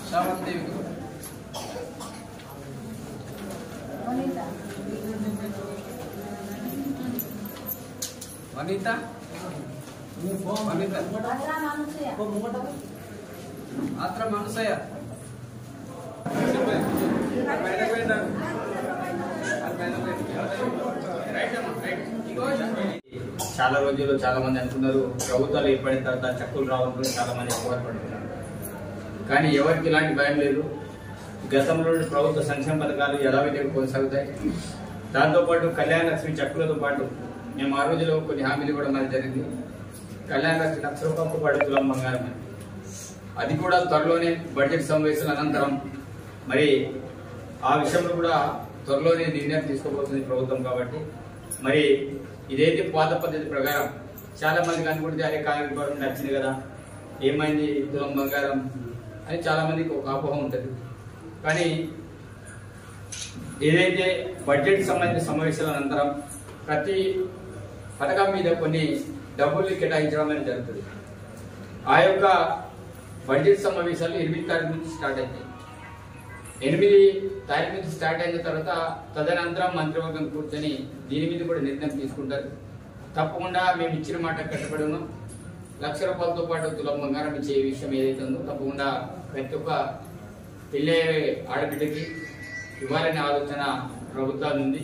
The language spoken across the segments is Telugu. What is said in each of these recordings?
శ్రావంతి వనిత ఆత్ర మనసయ చాలా రోజుల్లో చాలా మంది అనుకున్నారు ప్రభుత్వాలు ఏర్పడిన తర్వాత చెక్కులు రావాలని చాలా మంది ఎక్కువ పడుతున్నారు. కానీ ఎవరికి ఇలాంటి భయం లేదు. గతంలో ప్రభుత్వ సంక్షేమ పథకాలు యథావిధిగా కొనసాగుతాయి. దాంతోపాటు కళ్యాణ లక్ష్మి చెక్కులతో పాటు మేము ఆ రోజులో కొన్ని హామీలు కూడా మనకు జరిగింది. కళ్యాణ లక్ష్మి ₹1,00,000 పాటు తులం బంగారం, అది కూడా త్వరలోనే బడ్జెట్ సమావేశాల అనంతరం మరి ఆ విషయంలో కూడా త్వరలోనే నిర్ణయం తీసుకోబోతుంది ప్రభుత్వం. కాబట్టి మరి ఇదైతే పాత పద్ధతి ప్రకారం చాలా మందికి అనుకుంటే అదే కాంగ్రెస్ గవర్నమెంట్ వచ్చింది కదా, ఏమైంది తులం బంగారం అని చాలా మందికి ఒక అపోహ ఉంటుంది. కానీ ఏదైతే బడ్జెట్ సంబంధించిన సమావేశాల అనంతరం ప్రతి పథకం మీద కొన్ని డబ్బుల్ని కేటాయించడం అనేది జరుగుతుంది. ఆ యొక్క బడ్జెట్ సమావేశాలు 8 తారీఖు నుంచి స్టార్ట్ అవుతాయి. 8 తారీఖు నుంచి స్టార్ట్ అయిన తర్వాత తదనంతరం మంత్రివర్గం కూర్చొని దీని మీద కూడా నిర్ణయం తీసుకుంటారు. తప్పకుండా మేము ఇచ్చిన మాట కట్టుబడి ఉన్నాం. ₹1,00,000తో పాటు తులం బంగారం ఇచ్చే విషయం ఏదైతే ఉందో తప్పకుండా ప్రతి ఒక్క పెళ్ళే ఆడబిడ్డకి ఇవ్వాలనే ఆలోచన ప్రభుత్వాలు ఉంది.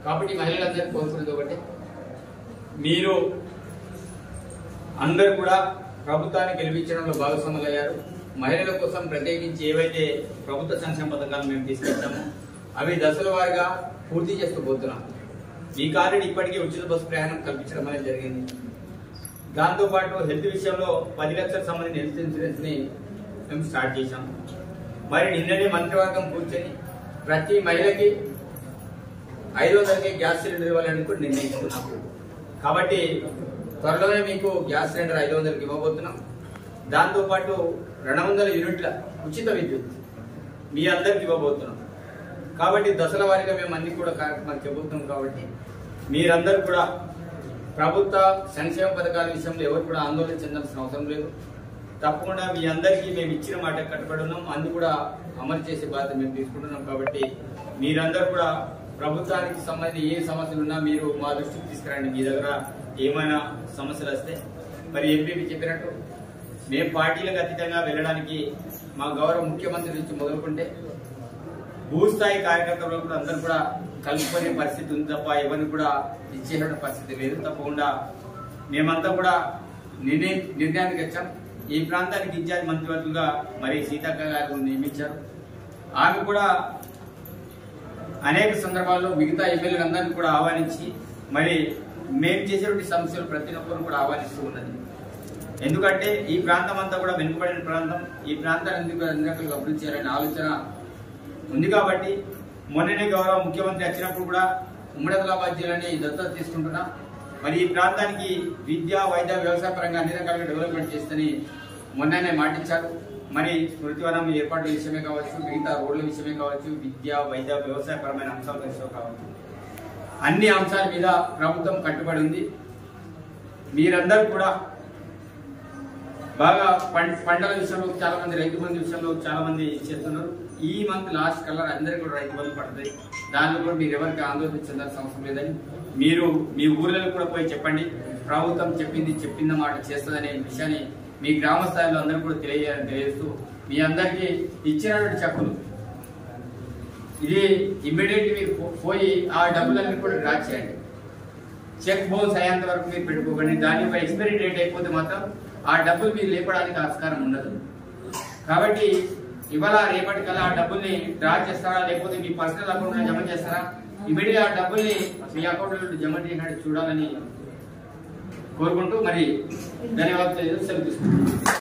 కాబట్టి మహిళలందరూ కోరుకునేది ఒకటి, మీరు అందరూ కూడా ప్రభుత్వాన్ని గెలిపించడంలో భాగస్వాములు అయ్యారు. మహిళల కోసం ప్రత్యేకించి ఏవైతే ప్రభుత్వ సంక్షేమ పథకాలు మేము తీసుకొచ్చామో అవి దశల వారీగా పూర్తి చేస్తూ పోతున్నాం. మీకు ఆల్రెడీ ఇప్పటికీ ఉచిత బస్సు ప్రయాణం కల్పించడం అనేది జరిగింది. దాంతోపాటు హెల్త్ విషయంలో 10 లక్షలకు సంబంధించిన హెల్త్ ఇన్సూరెన్స్ ని మేము స్టార్ట్ చేశాం. మరి నిన్ననే మంత్రివర్గం కూర్చొని ప్రతి మహిళకి 500కి గ్యాస్ సిలిండర్ ఇవ్వాలని కూడా నిర్ణయించుకున్నాం. కాబట్టి త్వరలోనే మీకు గ్యాస్ సిలిండర్ 500కి ఇవ్వబోతున్నాం. దాంతోపాటు 200 యూనిట్ల ఉచిత విద్యుత్ మీ అందరికి ఇవ్వబోతున్నాం. కాబట్టి దశల వారీగా మేము అన్ని కూడా కార్యక్రమాలు చెబుతున్నాం. కాబట్టి మీరందరూ కూడా ప్రభుత్వ సంక్షేమ పథకాల విషయంలో ఎవరు కూడా ఆందోళన చెందాల్సిన అవసరం లేదు. తప్పకుండా మీ అందరికీ మేము ఇచ్చిన మాట కట్టుబడి ఉన్నాం. అన్ని కూడా అమలు చేసే బాధ్యత మేము తీసుకుంటున్నాం. కాబట్టి మీరందరూ కూడా ప్రభుత్వానికి సంబంధించి ఏ సమస్యలు ఉన్నా మీరు మా దృష్టికి తీసుకురండి. మీ దగ్గర ఏమైనా సమస్యలు వస్తే మరి ఎంపీ చెప్పినట్టు మేము పార్టీలకు అతీతంగా వెళ్ళడానికి మా గౌరవ ముఖ్యమంత్రి నుంచి మొదలుకుంటే భూస్థాయి కార్యకర్తలు కూడా అందరూ కూడా కలుపుకునే పరిస్థితి ఉంది తప్ప ఎవరిని కూడా ఇచ్చేటువంటి పరిస్థితి లేదు. తప్పకుండా మేమంతా కూడా నిర్ణయానికి వచ్చాం. ఈ ప్రాంతానికి ఇన్ఛార్జ్ మంత్రివర్గంగా మరి సీతక్క గారు నియమించారు. ఆమె కూడా అనేక సందర్భాల్లో మిగతా ఎమ్మెల్యేలందరినీ కూడా ఆహ్వానించి మరి మేము చేసేటువంటి సమస్యలు ప్రతి ఒక్కరు కూడా ఆహ్వానిస్తూ ఉన్నది. ఎందుకంటే ఈ ప్రాంతం అంతా కూడా వెనుకబడిన ప్రాంతం, ఈ ప్రాంతాన్ని ఎందుకు అన్ని రకాలుగా అభివృద్ధి చేయాలనే ఆలోచన ఉంది. కాబట్టి మొన్ననే గౌరవ ముఖ్యమంత్రి వచ్చినప్పుడు కూడా ఉమ్మడి ఆదిలాబాద్ జిల్లాని దత్తత తీసుకుంటున్నా. మరి ఈ ప్రాంతానికి విద్య, వైద్య, వ్యవసాయ పరంగా అన్ని రకాలుగా డెవలప్మెంట్ చేస్తని మొన్ననే మాటించారు. మరి స్మృతివనం ఏర్పాట్ల విషయమే కావచ్చు, మిగతా రోడ్ల విషయమే కావచ్చు, విద్య, వైద్య, వ్యవసాయపరమైన అంశాల విషయం కావచ్చు, అన్ని అంశాల మీద ప్రభుత్వం కట్టుబడి ఉంది. మీరందరూ కూడా బాగా పంటల విషయంలో చాలా మంది, రైతు బంధు విషయంలో చాలా మంది చేస్తున్నారు. ఈ మంత్ లాస్ట్ కల్లా అందరికీ కూడా రైతు బంధు పడుతుంది. దానిలో కూడా మీరు ఎవరికి ఆందోళన చెందాల్సిన అవసరం లేదని మీరు మీ ఊర్లలో కూడా పోయి చెప్పండి. ప్రభుత్వం చెప్పిన మాట చేస్తుందనే విషయాన్ని మీ గ్రామ స్థాయిలో అందరూ కూడా తెలియజేస్తూ మీ అందరికీ ఇచ్చినటువంటి చెక్కులు ఇది ఇమ్మీడియట్ మీరు పోయి ఆ డబ్బులన్నీ కూడా డ్రా చేయండి. చెక్ బౌన్స్ అయ్యేంత వరకు మీరు పెట్టుకోకండి. దాని యొక్క ఎక్స్పైరీ డేట్ అయిపోతే మాత్రం ఆ డబ్బులు మీరు లేపడానికి ఆస్కారం ఉండదు. కాబట్టి ఇవాళ రేపటి కల్లా ఆ డబ్బుల్ని డ్రా చేస్తారా లేకపోతే మీ పర్సనల్ అకౌంట్ లో జమ చేస్తారా, ఇమీడియట్ ఆ డబ్బుల్ని మీ అకౌంట్ లో జమ చేయడానికి చూడాలని కోరుకుంటూ మరి ధన్యవాదాలు సెలవు తీసుకుంటున్నాను.